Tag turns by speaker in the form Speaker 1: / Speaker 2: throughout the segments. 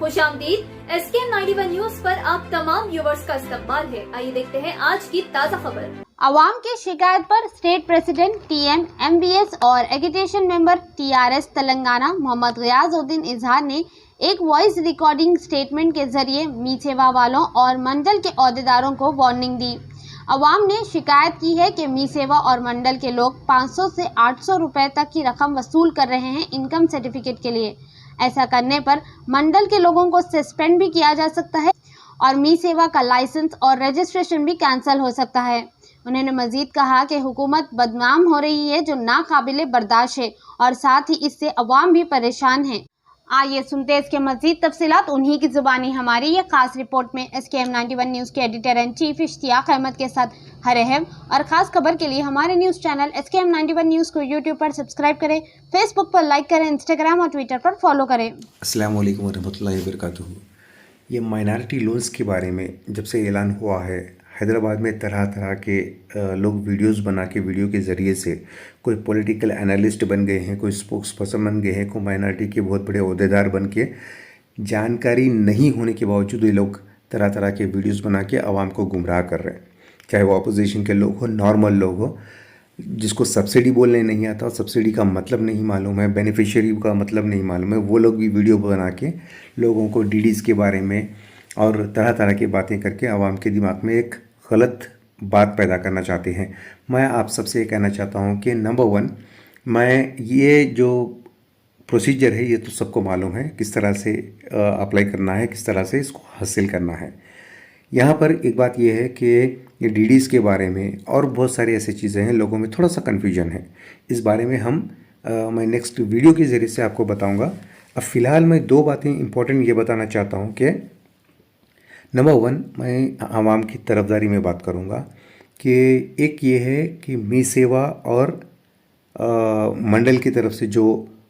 Speaker 1: खुशामदीद। SKM91 news पर आप तमाम व्यूवर्स का इस्तकबाल है। आइए देखते हैं आज की ताज़ा खबर।
Speaker 2: अवाम की शिकायत पर स्टेट प्रेसिडेंट TM MBS और education member TRS Telangana Mohammad Giyasuddin Izhar ने एक वॉइस रिकॉर्डिंग स्टेटमेंट के जरिए मी सेवा वालों और मंडल के अहदेदारों को वार्निंग दी। अवाम ने शिकायत की है कि मी सेवा और मंडल के लोग 500 से 800 रुपए तक की रकम वसूल कर रहे हैं इनकम सर्टिफिकेट के लिए। ऐसा करने पर मंडल के लोगों को सस्पेंड भी किया जा सकता है और मी सेवा का लाइसेंस और रजिस्ट्रेशन भी कैंसिल हो सकता है। उन्होंने मजीद कहा कि हुकूमत बदनाम हो रही है जो नाकाबिले बर्दाश्त है और साथ ही इससे अवाम भी परेशान है। आइए सुनते हैं इसके मजीद तफसीलात उन्हीं की जुबानी हमारी ये खास रिपोर्ट में। SKM91 न्यूज़ के editor and chief Ishtiyaq Ahmed के साथ हरेहम। और ख़ास खबर के लिए हमारे न्यूज़ चैनल SKM91 न्यूज़ को यूट्यूब पर सब्सक्राइब करें, फेसबुक पर लाइक करें, इंस्टाग्राम और ट्विटर पर फॉलो करें।
Speaker 3: अस्सलाम वालेकुम वरहमतुल्लाहि वबरकातुहू। ये माइनॉरिटी लोन्स के बारे में जब से ऐलान हुआ है, हैदराबाद में तरह तरह के लोग वीडियोस बना के वीडियो के ज़रिए से कोई पॉलिटिकल एनालिस्ट बन गए हैं, कोई स्पोक्स पर्सन बन गए हैं, कोई माइनॉरिटी के बहुत बड़े ओहदेदार बन के जानकारी नहीं होने के बावजूद ये लोग तरह तरह के वीडियोस बना के आवाम को गुमराह कर रहे हैं। चाहे वो अपोजिशन के लोग हो, नॉर्मल लोग हो, जिसको सब्सिडी बोलने नहीं आता, सब्सिडी का मतलब नहीं मालूम है, बेनिफिशियरी का मतलब नहीं मालूम है, वो लोग भी वीडियो बना के लोगों को डीडीज़ के बारे में और तरह तरह की बातें करके आवाम के दिमाग में एक गलत बात पैदा करना चाहते हैं। मैं आप सबसे ये कहना चाहता हूँ कि नंबर 1, मैं ये जो प्रोसीजर है ये तो सबको मालूम है किस तरह से अप्लाई करना है, किस तरह से इसको हासिल करना है। यहाँ पर एक बात ये है कि ये डीडीज़ के बारे में और बहुत सारी ऐसी चीज़ें हैं, लोगों में थोड़ा सा कन्फ्यूजन है। इस बारे में मैं नेक्स्ट वीडियो के ज़रिए से आपको बताऊँगा। अब फ़िलहाल मैं 2 बातें इंपॉर्टेंट ये बताना चाहता हूँ कि नंबर 1, मैं आवाम की तरफदारी में बात करूँगा कि एक ये है कि मी सेवा और मंडल की तरफ से जो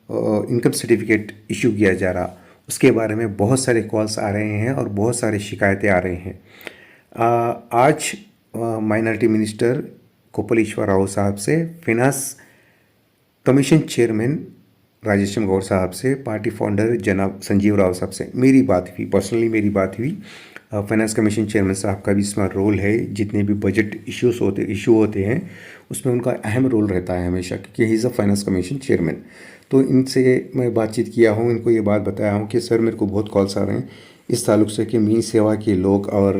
Speaker 3: इनकम सर्टिफिकेट इशू किया जा रहा, उसके बारे में बहुत सारे कॉल्स आ रहे हैं और बहुत सारी शिकायतें आ रही हैं। आज माइनॉरिटी मिनिस्टर कोपलेश्वर राव साहब से, finance commission chairman Rajeshwar Goud साहब से, पार्टी फाउंडर जनाब संजीव राव साहब से मेरी बात हुई, पर्सनली मेरी बात हुई। फाइनेंस कमीशन चेयरमैन साहब का भी इसमें रोल है। जितने भी बजट इशू होते हैं उसमें उनका अहम रोल रहता है हमेशा, क्योंकि he is a finance commission chairman. तो इनसे मैं बातचीत किया हूँ, इनको ये बात बताया हूँ कि सर मेरे को बहुत कॉल्स आ रहे हैं इस ताल्लुक से कि मी सेवा के लोग और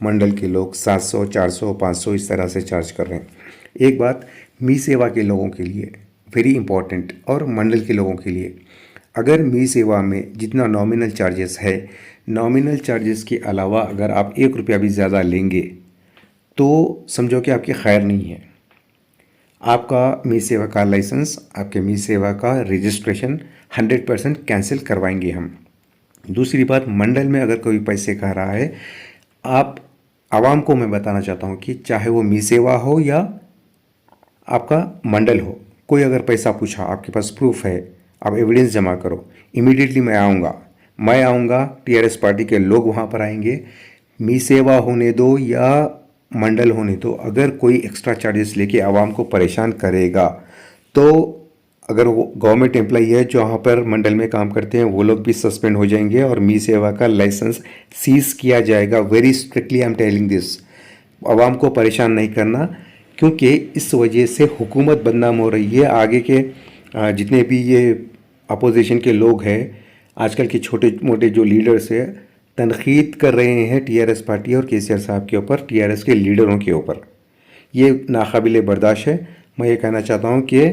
Speaker 3: मंडल के लोग 700, 400, 500 इस तरह से चार्ज कर रहे हैं। एक बात मी सेवा के लोगों के लिए वेरी इंपॉर्टेंट और मंडल के लोगों के लिए, अगर मी सेवा में जितना नॉमिनल चार्जेस है, नॉमिनल चार्जेस के अलावा अगर आप 1 रुपया भी ज़्यादा लेंगे तो समझो कि आपकी खैर नहीं है। आपका मी सेवा का लाइसेंस, आपके मी सेवा का रजिस्ट्रेशन 100% कैंसिल करवाएंगे हम। दूसरी बात, मंडल में अगर कोई पैसे खा रहा है, आप आवाम को मैं बताना चाहता हूँ कि चाहे वो मी सेवा हो या आपका मंडल हो, कोई अगर पैसा पूछा, आपके पास प्रूफ है, आप एविडेंस जमा करो, इमीडिएटली मैं आऊँगा, TRS पार्टी के लोग वहाँ पर आएंगे। मी सेवा होने दो या मंडल होने दो, अगर कोई एक्स्ट्रा चार्जेस लेके आवाम को परेशान करेगा तो अगर वो गवर्नमेंट एम्प्लॉई है जो वहाँ पर मंडल में काम करते हैं, वो लोग भी सस्पेंड हो जाएंगे और मी सेवा का लाइसेंस सीज किया जाएगा। Very strictly I am telling this. आवाम को परेशान नहीं करना, क्योंकि इस वजह से हुकूमत बदनाम हो रही है। आगे के जितने भी ये अपोजिशन के लोग हैं, आजकल के छोटे मोटे जो लीडर्स हैं, तनकीद कर रहे हैं TRS पार्टी और KCR साहब के ऊपर, TRS के लीडरों के ऊपर। ये नाकाबिले बर्दाश्त है। मैं ये कहना चाहता हूँ कि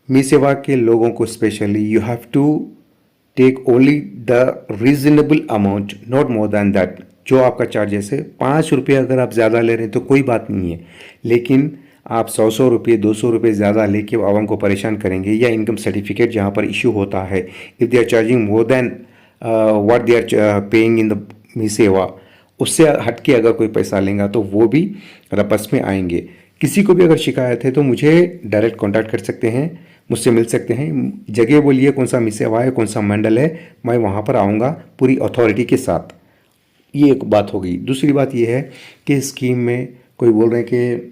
Speaker 3: मी सेवा के लोगों को specially you have to take only the reasonable amount, not more than that. जो आपका चार्जेस है, 5 रुपये अगर आप ज़्यादा ले रहे हैं तो कोई बात नहीं है, लेकिन आप 100 रुपये 200 रुपये ज़्यादा लेके आवाम को परेशान करेंगे, या इनकम सर्टिफिकेट जहाँ पर इशू होता है, if they are charging more than what they are paying in the Mee Seva, उससे हट के अगर कोई पैसा लेगा तो वो भी रपस में आएंगे। किसी को भी अगर शिकायत है तो मुझे डायरेक्ट कॉन्टैक्ट कर सकते हैं, मुझसे मिल सकते हैं। जगह बोलिए कौन सा मी सेवा है, कौन सा मंडल है, मैं वहाँ पर आऊँगा पूरी अथॉरिटी के साथ। ये एक बात हो गई। दूसरी बात ये है कि स्कीम में कोई बोल रहे हैं कि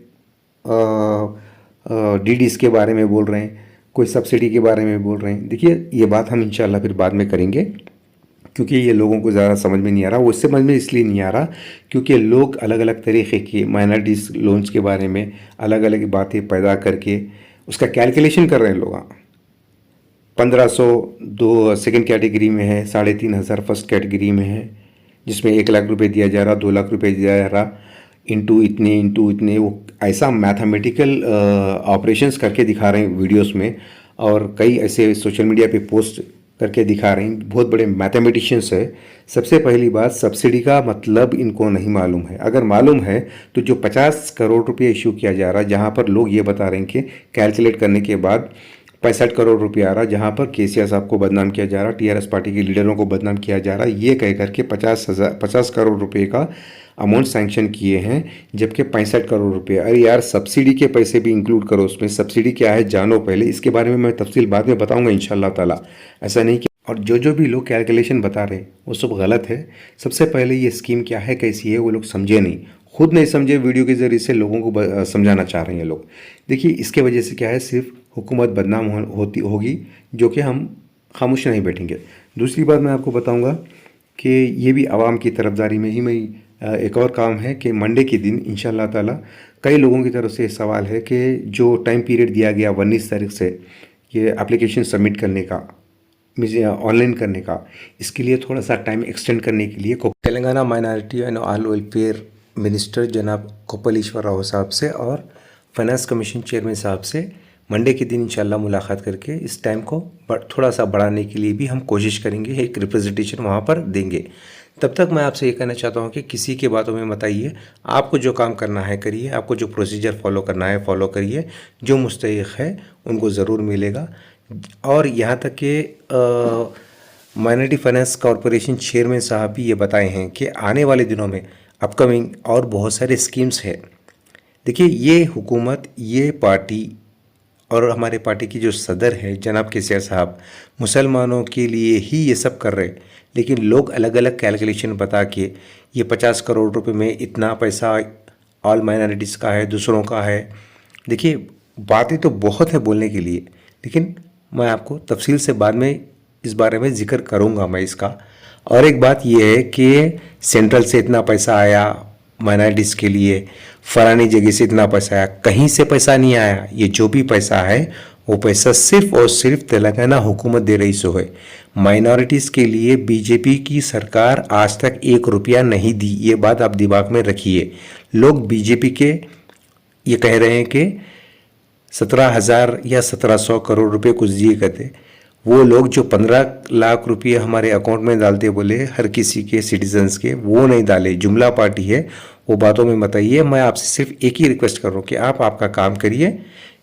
Speaker 3: डीडीज़ के बारे में बोल रहे हैं, कोई सब्सिडी के बारे में बोल रहे हैं। देखिए, ये बात हम इंशाल्लाह फिर बाद में करेंगे। क्योंकि ये लोगों को ज़्यादा समझ में नहीं आ रहा। वो समझ में इसलिए नहीं आ रहा क्योंकि लोग अलग अलग तरीक़े की माइनॉरिटीज़ लोन्स के बारे में अलग अलग बातें पैदा करके उसका कैलकुलेशन कर रहे हैं। लोग 1500 दो सेकंड कैटेगरी में है, 3500 फर्स्ट कैटेगरी में है, जिसमें 1 लाख रुपए दिया जा रहा, 2 लाख रुपए दिया जा रहा, इंटू इतने वो ऐसा मैथमेटिकल ऑपरेशंस करके दिखा रहे हैं वीडियोस में। और कई ऐसे सोशल मीडिया पे पोस्ट करके दिखा रहे हैं, बहुत बड़े मैथमेटिशियंस है। सबसे पहली बात, सब्सिडी का मतलब इनको नहीं मालूम है। अगर मालूम है तो जो 50 करोड़ रुपये इशू किया जा रहा है, जहाँ पर लोग ये बता रहे हैं कि कैलकुलेट करने के बाद 65 करोड़ रुपये आ रहा, जहाँ पर केसीआर साहब को बदनाम किया जा रहा, टीआरएस पार्टी के लीडरों को बदनाम किया जा रहा, ये कह करके 50 करोड़ रुपये का अमाउंट सैंक्शन किए हैं, जबकि 65 करोड़ रुपये। अरे यार, सब्सिडी के पैसे भी इंक्लूड करो उसमें। सब्सिडी क्या है जानो पहले, इसके बारे में मैं तफसील बाद में बताऊंगा इंशाल्लाह ताला। ऐसा नहीं कि और जो भी लोग कैलकुलेशन बता रहे हैं वो सब गलत है। सबसे पहले ये स्कीम क्या है, कैसी है, वो लोग समझे नहीं, खुद नहीं समझे, वीडियो के ज़रिए से लोगों को समझाना चाह रहे हैं लोग। देखिए, इसके वजह से क्या है, सिर्फ हुकूमत बदनाम होगी, जो कि हम खामोश नहीं बैठेंगे। दूसरी बात मैं आपको बताऊंगा कि ये भी आवाम की तरफदारी में ही एक और काम है कि मंडे के दिन इंशाल्लाह ताला कई लोगों की तरफ से सवाल है कि जो टाइम पीरियड दिया गया 19 तारीख से ये एप्लीकेशन सबमिट करने का, ऑनलाइन करने का, इसके लिए थोड़ा सा टाइम एक्सटेंड करने के लिए Telangana minority and all welfare minister जनाब कोप्पलीश्वर राव साहब से और फाइनेंस कमीशन चेयरमैन साहब से मंडे के दिन इंशाल्लाह मुलाकात करके इस टाइम को थोड़ा सा बढ़ाने के लिए भी हम कोशिश करेंगे, एक रिप्रेजेंटेशन वहाँ पर देंगे। तब तक मैं आपसे ये कहना चाहता हूँ कि किसी के बातों में मत आइए, आपको जो काम करना है करिए, आपको जो प्रोसीजर फॉलो करना है फॉलो करिए, जो मुस्तहिक़ है उनको ज़रूर मिलेगा। और यहाँ तक कि माइनॉरिटी फाइनेंस कॉरपोरेशन चेयरमैन साहब भी ये बताए हैं कि आने वाले दिनों में अपकमिंग और बहुत सारे स्कीम्स हैं। देखिए, ये हुकूमत, ये पार्टी और हमारे पार्टी की जो सदर है जनाब केसीआर साहब, मुसलमानों के लिए ही ये सब कर रहे हैं, लेकिन लोग अलग अलग कैलकुलेशन बता के ये 50 करोड़ रुपए में इतना पैसा ऑल माइनॉरिटीज़ का है, दूसरों का है। देखिए, बातें तो बहुत है बोलने के लिए, लेकिन मैं आपको तफसील से बाद में इस बारे में जिक्र करूँगा मैं इसका। और एक बात यह है कि सेंट्रल से इतना पैसा आया माइनॉरिटीज़ के लिए, फलानी जगह से इतना पैसा आया, कहीं से पैसा नहीं आया। ये जो भी पैसा है वो पैसा सिर्फ और सिर्फ तेलंगाना हुकूमत दे रही सो है। माइनॉरिटीज़ के लिए बीजेपी की सरकार आज तक 1 रुपया नहीं दी, ये बात आप दिमाग में रखिए। लोग बीजेपी के ये कह रहे हैं कि 17,000 या 1700 करोड़ रुपए कुछ दिए करते, वो लोग जो 15 लाख रुपये हमारे अकाउंट में डालते बोले हर किसी के सिटीजन्स के, वो नहीं डाले। जुमला पार्टी है, वो बातों में मत आइए। मैं आपसे सिर्फ एक ही रिक्वेस्ट कर रहा हूँ कि आप आपका काम करिए।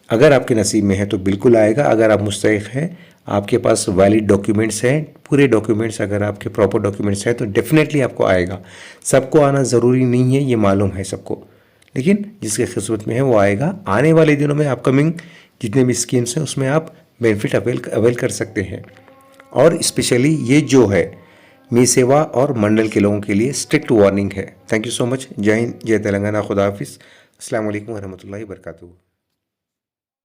Speaker 3: अगर आपके नसीब में है तो बिल्कुल आएगा। अगर आप मुस्तहिक़ हैं, आपके पास वैलिड डॉक्यूमेंट्स हैं, पूरे डॉक्यूमेंट्स अगर आपके प्रॉपर डॉक्यूमेंट्स हैं तो डेफिनेटली आपको आएगा। सबको आना ज़रूरी नहीं है, ये मालूम है सबको, लेकिन जिसके किस्मत में है वो आएगा। आने वाले दिनों में अपकमिंग जितने भी स्कीम्स हैं उसमें आप बेनिफिट अवेल कर सकते हैं। और स्पेशली ये जो है मी सेवा और मंडल के लोगों के लिए स्ट्रिक्ट वार्निंग है। Thank you so much. जय हिंद, जय तेलंगाना, खुदा हाफिज़, अस्सलाम वालेकुम रहमतुल्लाहि व बरकातुहू।